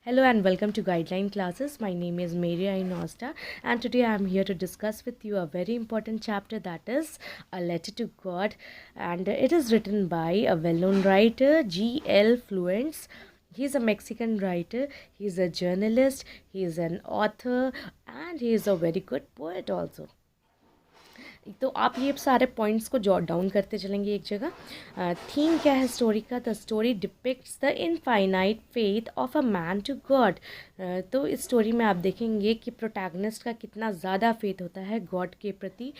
Hello and welcome to Guideline Classes. My name is Maria Inosta and today I am here to discuss with you a very important chapter, that is A Letter to God, and it is written by a well-known writer, G.L. Fluence. He is a Mexican writer, he is a journalist, he is an author and he is a very good poet also. तो आप ये सारे points को jot down करते चलेंगे एक जगह। Theme क्या है स्टोरी का? The story depicts the infinite faith of a man to God. तो इस स्टोरी में आप देखेंगे कि प्रोटैगनिस्ट का कितना ज़्यादा फेथ होता है गॉड के प्रति।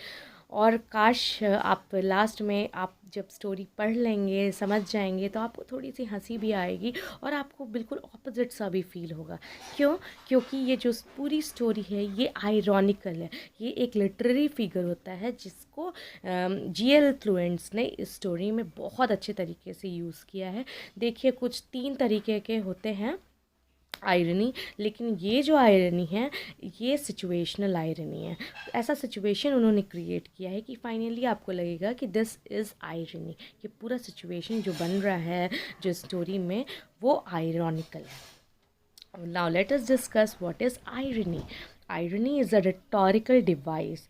और काश आप लास्ट में आप जब स्टोरी पढ़ लेंगे, समझ जाएंगे, तो आपको थोड़ी सी हंसी भी आएगी और आपको बिल्कुल ऑपोजिट सा भी फील होगा। क्यों? क्योंकि ये जो पूरी स्टोरी है ये आयरॉनिकल है। ये एक लिटरेरी फिगर होता है जिसको G.L. फ्लुएंस ने इस स्टोरी में बहुत अच्छे तरीके से यूज़ किया है। देखिए, कुछ 3 तरीके के होते हैं आयरनी, लेकिन ये जो आयरनी है ये सिचुएशनल आयरनी है। ऐसा सिचुएशन उन्होंने क्रिएट किया है कि फाइनली आपको लगेगा कि दिस इज़ आयरनी। ये पूरा सिचुएशन जो बन रहा है जो स्टोरी में वो आयरॉनिकल है। Now let us discuss what is irony. Irony is a rhetorical device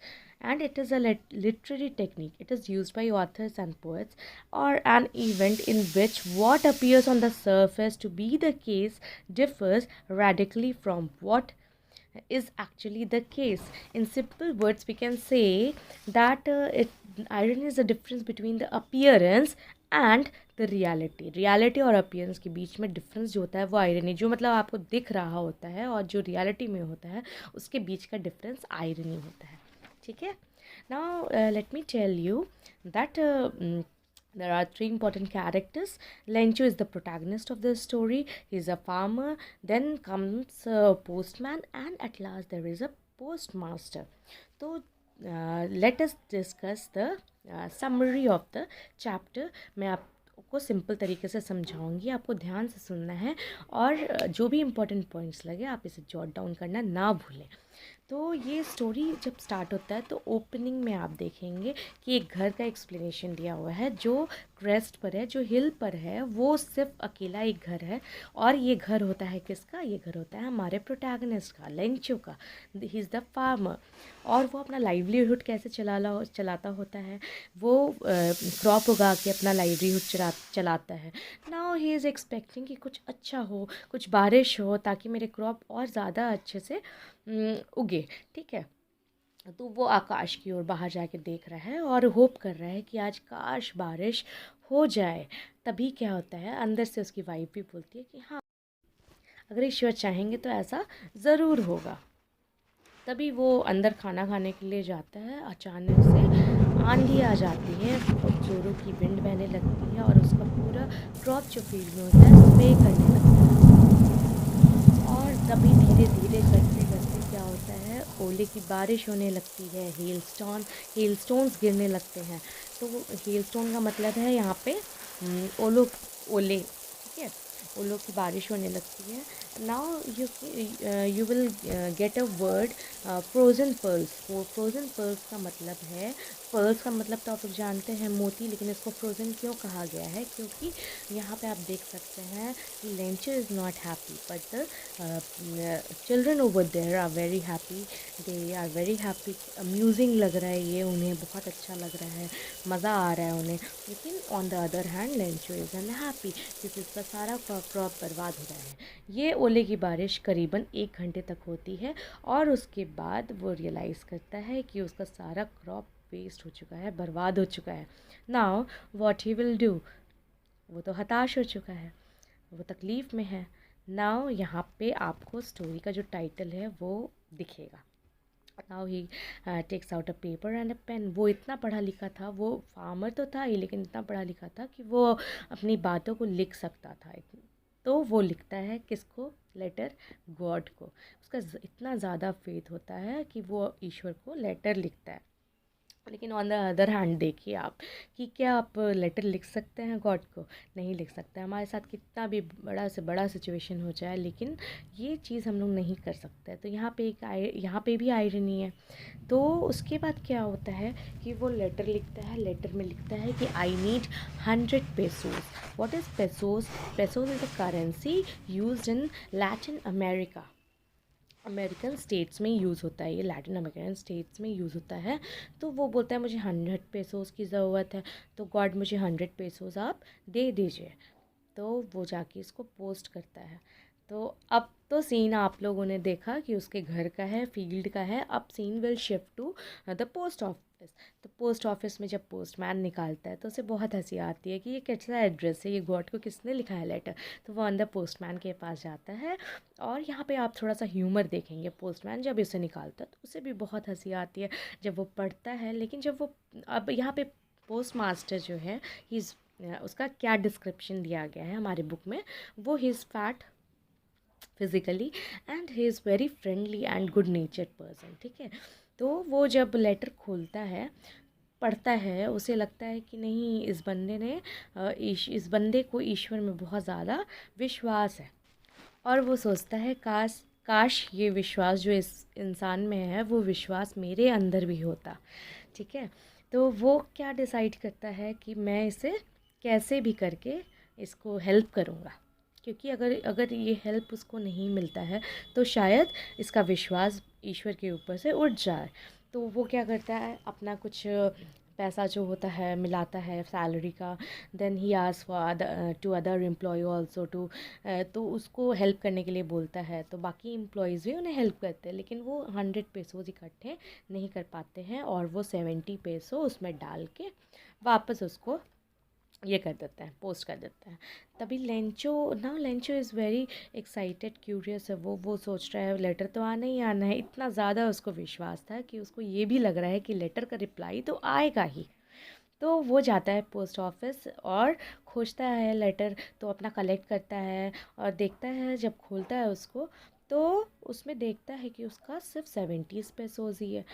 and it is a literary technique. It is used by authors and poets or an event in which what appears on the surface to be the case differs radically from what is actually the case. In simple words, we can say that irony is the difference between the appearance and the reality और appearance के बीच में difference जो होता है वो irony, जो मतलब आपको दिख रहा होता है और जो रियलिटी में होता है उसके बीच का डिफरेंस आयरनी होता है। ठीक है। Now let me tell you that there are 3 important characters. Lencho is the protagonist of the story. He is a farmer. Then comes a postman, and at last there is a postmaster. So let us discuss the summary of the chapter. मैं आपको simple तरीके से समझाऊंगी, आपको ध्यान से सुनना है और जो भी इम्पोर्टेंट पॉइंट्स लगे आप इसे जॉट डाउन करना ना भूलें। तो ये स्टोरी जब स्टार्ट होता है तो ओपनिंग में आप देखेंगे कि एक घर का एक्सप्लेनेशन दिया हुआ है जो क्रेस्ट पर है, जो हिल पर है, वो सिर्फ अकेला एक घर है। और ये घर होता है किसका? ये घर होता है हमारे प्रोटैगनिस्ट का, लेंचो का। He is the farmer. और वो अपना लाइवलीहुड कैसे चलाता होता है? वो क्रॉप उगा के अपना लाइवलीहुड चलाता है। नाउ ही इज़ एक्सपेक्टिंग कि कुछ अच्छा हो, कुछ बारिश हो, ताकि मेरे क्रॉप और ज़्यादा अच्छे से उगे। ठीक है। तो वो आकाश की ओर बाहर जाके देख रहा है और होप कर रहा है कि आज काश बारिश हो जाए। तभी क्या होता है, अंदर से उसकी वाइफ भी बोलती है कि हाँ, अगर ईश्वर चाहेंगे तो ऐसा ज़रूर होगा। तभी वो अंदर खाना खाने के लिए जाता है। अचानक से आंधी आ जाती है, बहुत ज़ोरों की विंड बहने लगती है और उसका पूरा क्रॉप जो फील्ड में होता है स्प्रे करने लगता है। और तभी धीरे धीरे करते करते क्या होता है, ओले की बारिश होने लगती है, हेलस्टोन्स गिरने लगते हैं। तो हेलस्टोन का मतलब है यहाँ पे ओले। ठीक है। ओलों की बारिश होने लगती है। Now you will get a word frozen pearls. Frozen pearls का मतलब है, पर्ल्स का मतलब तो आप लोग जानते हैं मोती, लेकिन इसको फ्रोज़न क्यों कहा गया है? क्योंकि यहाँ पे आप देख सकते हैं कि Lencho is not happy but the children over there are very happy. They are very happy. Amusing लग रहा है ये उन्हें, बहुत अच्छा लग रहा है, मज़ा आ रहा है उन्हें। लेकिन on the other hand Lencho is unhappy क्योंकि उसका सारा क्रॉप बर्बाद हो रहा है। ये ओले की बारिश करीबन 1 घंटे तक होती है और उसके बाद वो रियलाइज़ करता है कि उसका सारा क्रॉप वेस्ट हो चुका है, बर्बाद हो चुका है। Now what he will do? वो तो हताश हो चुका है, वो तकलीफ़ में है। नाउ यहाँ पे आपको स्टोरी का जो टाइटल है वो दिखेगा। Now he takes out a paper and a pen. वो इतना पढ़ा लिखा था, वो फार्मर तो था ही लेकिन इतना पढ़ा लिखा था कि वो अपनी बातों को लिख सकता था। तो वो लिखता है किसको? लेटर गॉड को। उसका इतना ज़्यादा फेथ होता है कि वो ईश्वर को लेटर लिखता है। लेकिन ऑन द अदर हैंड देखिए आप कि क्या आप लेटर लिख सकते हैं गॉड को? नहीं लिख सकते। हमारे साथ कितना भी बड़ा से बड़ा सिचुएशन हो जाए, लेकिन ये चीज़ हम लोग नहीं कर सकते। तो यहाँ पे भी आयरनी है। तो उसके बाद क्या होता है कि वो लेटर लिखता है, लेटर में लिखता है कि I need 100 pesos. What is pesos? Pesos is a currency used in Latin America. American states में यूज़ होता है, ये लैटिन अमेरिकन स्टेट्स में यूज़ होता है। तो वो बोलता है मुझे 100 पेसोज की ज़रूरत है, तो गॉड मुझे 100 पेसोज आप दे दीजिए। तो वो जाके इसको पोस्ट करता है। तो अब तो सीन आप लोगों ने देखा कि उसके घर का है, फील्ड का है। अब scene will shift to the post office. तो पोस्ट ऑफिस में जब पोस्टमैन निकालता है तो उसे बहुत हंसी आती है कि ये कैसा एड्रेस है, ये गॉड को किसने लिखा है लेटर। तो वो अंदर पोस्टमैन के पास जाता है, और यहाँ पे आप थोड़ा सा ह्यूमर देखेंगे। पोस्टमैन जब इसे निकालता है तो उसे भी बहुत हंसी आती है जब वो पढ़ता है। लेकिन जब वो अब यहाँ पे पोस्ट मास्टर जो है, उसका क्या डिस्क्रिप्शन दिया गया है हमारे बुक में, वो he is fat physically and he is very friendly and good नेचर्ड person. ठीक है। तो वो जब लेटर खोलता है, पढ़ता है, उसे लगता है कि नहीं, इस बंदे ने इस बंदे को ईश्वर में बहुत ज़्यादा विश्वास है। और वो सोचता है काश काश ये विश्वास जो इस इंसान में है वो विश्वास मेरे अंदर भी होता। ठीक है। तो वो क्या डिसाइड करता है कि मैं इसे कैसे भी करके इसको हेल्प करूँगा, क्योंकि अगर अगर ये हेल्प उसको नहीं मिलता है तो शायद इसका विश्वास ईश्वर के ऊपर से उठ जाए। तो वो क्या करता है, अपना कुछ पैसा जो होता है मिलाता है सैलरी का। Then he ask for two other employ also too, तो उसको हेल्प करने के लिए बोलता है। तो बाकी एम्प्लॉयज़ भी उन्हें हेल्प करते हैं, लेकिन वो 100 पेसोज इकट्ठे नहीं कर पाते हैं, और वो 70 पेसो उसमें डाल के वापस उसको ये कर देता है, पोस्ट कर देता है। तभी Lencho is very excited, curious है। वो सोच रहा है लेटर तो आना ही आना है। इतना ज़्यादा उसको विश्वास था कि उसको ये भी लग रहा है कि लेटर का रिप्लाई तो आएगा ही। तो वो जाता है पोस्ट ऑफिस और खोजता है लेटर। तो अपना कलेक्ट करता है और देखता है, जब खोलता है उसको तो उसमें देखता है कि उसका सिर्फ 70 पेसोज ही है।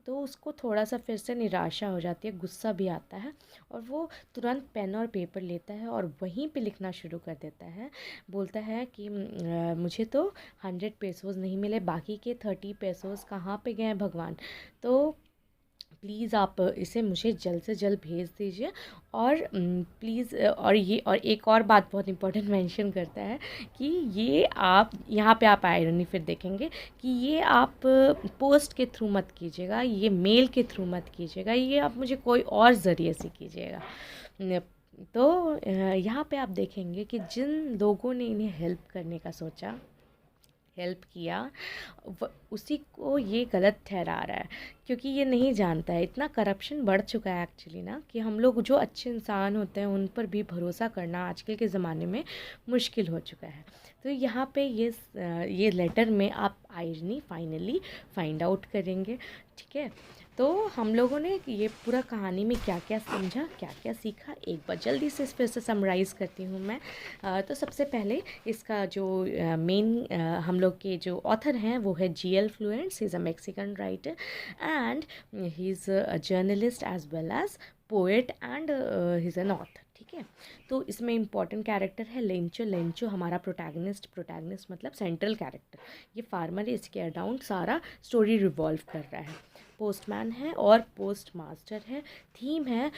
तो उसको थोड़ा सा फिर से निराशा हो जाती है, गुस्सा भी आता है, और वो तुरंत पेन और पेपर लेता है और वहीं पे लिखना शुरू कर देता है। बोलता है कि मुझे तो 100 पेसोज नहीं मिले, बाकी के 30 पेसोज कहाँ पे गए भगवान। तो प्लीज़ आप इसे मुझे जल्द से जल्द भेज दीजिए। और प्लीज़, और एक और बात बहुत इंपॉर्टेंट मेंशन करता है कि ये आप यहाँ पे आप आयरनी फिर देखेंगे कि ये आप पोस्ट के थ्रू मत कीजिएगा, ये मेल के थ्रू मत कीजिएगा, ये आप मुझे कोई और ज़रिए से कीजिएगा। तो यहाँ पे आप देखेंगे कि जिन लोगों ने इन्हें हेल्प करने का सोचा, हेल्प किया, उसी को ये गलत ठहरा रहा है, क्योंकि ये नहीं जानता है। इतना करप्शन बढ़ चुका है एक्चुअली ना, कि हम लोग जो अच्छे इंसान होते हैं उन पर भी भरोसा करना आजकल के ज़माने में मुश्किल हो चुका है। तो यहाँ पे ये लेटर में आप आयरनी फाइनली फाइंड आउट करेंगे। ठीक है। तो हम लोगों ने ये पूरा कहानी में क्या क्या समझा, क्या क्या सीखा, एक बार जल्दी से फिर से समराइज़ करती हूँ मैं। तो सबसे पहले इसका जो मेन हम लोग के जो ऑथर हैं वो है G.L. Fuentes. He is a Mexican writer and he is a journalist as well as poet and he is an author. ठीक है। तो इसमें इंपॉर्टेंट कैरेक्टर है लेंचो। लेंचो हमारा प्रोटैगनिस्ट मतलब सेंट्रल कैरेक्टर। ये फार्मर है, इसके अराउंड सारा स्टोरी रिवॉल्व कर रहा है। पोस्टमैन है और पोस्ट मास्टर है। थीम है,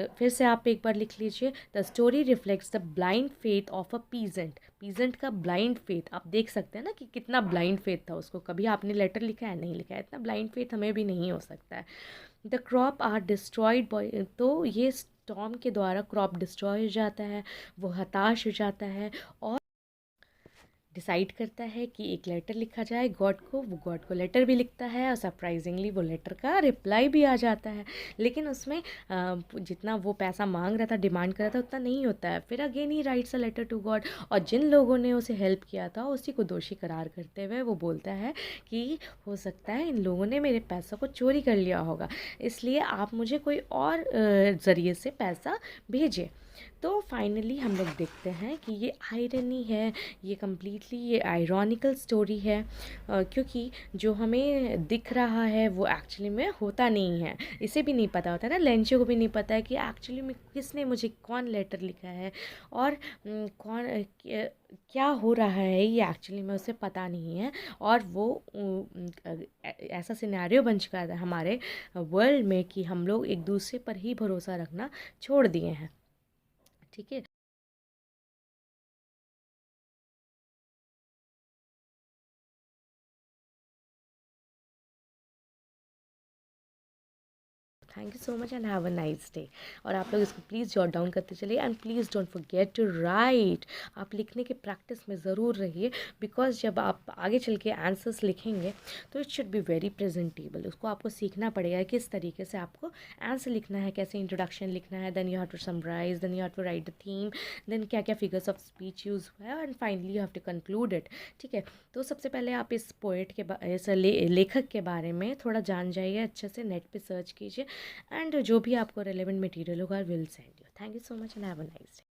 फिर से आप एक बार लिख लीजिए, the story reflects the blind faith of a peasant. Peasant का ब्लाइंड फेथ आप देख सकते हैं ना कि कितना ब्लाइंड फेथ था उसको। कभी आपने लेटर लिखा है? नहीं लिखा है। इतना ब्लाइंड फेथ हमें भी नहीं हो सकता है। The crop are destroyed by, तो ये स्टॉर्म के द्वारा क्रॉप डिस्ट्रॉय हो जाता है, वो हताश हो जाता है और डिसाइड करता है कि एक लेटर लिखा जाए गॉड को। वो गॉड को लेटर भी लिखता है और सरप्राइजिंगली वो लेटर का रिप्लाई भी आ जाता है। लेकिन उसमें जितना वो पैसा मांग रहा था, डिमांड कर रहा था, उतना नहीं होता है। फिर again he writes a letter to God, और जिन लोगों ने उसे हेल्प किया था उसी को दोषी करार करते हुए वो बोलता है कि हो सकता है इन लोगों ने मेरे पैसों को चोरी कर लिया होगा, इसलिए आप मुझे कोई और ज़रिए से पैसा भेजें। तो फाइनली हम लोग देखते हैं कि ये आयरनी है, ये कम्प्लीटली ये आयरॉनिकल स्टोरी है, क्योंकि जो हमें दिख रहा है वो एक्चुअली में होता नहीं है। इसे भी नहीं पता होता है ना, लेंचो को भी नहीं पता है कि एक्चुअली में किसने मुझे कौन लेटर लिखा है और कौन क्या हो रहा है, ये एक्चुअली में उसे पता नहीं है। और वो ऐसा सिनेरियो बन चुका है हमारे वर्ल्ड में कि हम लोग एक दूसरे पर ही भरोसा रखना छोड़ दिए हैं। ठीक है। Thank you so much and have a nice day. और आप लोग इसको प्लीज़ जॉट डाउन करते चलिए and please don't forget to write. आप लिखने की प्रैक्टिस में ज़रूर रहिए, बिकॉज जब आप आगे चल के आंसर्स लिखेंगे तो it should be very presentable. उसको आपको सीखना पड़ेगा किस तरीके से आपको आंसर लिखना है, कैसे इंट्रोडक्शन लिखना है, then you have to summarize, then you have to write the theme, then क्या क्या फिगर्स ऑफ स्पीच यूज़ हुआ है, and finally you have to conclude it. ठीक है। तो सबसे पहले आप इस पोएट के इस लेखक के बारे में थोड़ा जान जाइए, अच्छे से नेट पे सर्च कीजिए, एंड जो भी आपको रेलेवेंट मटेरियल होगा will send you. Thank you so much and have a nice day.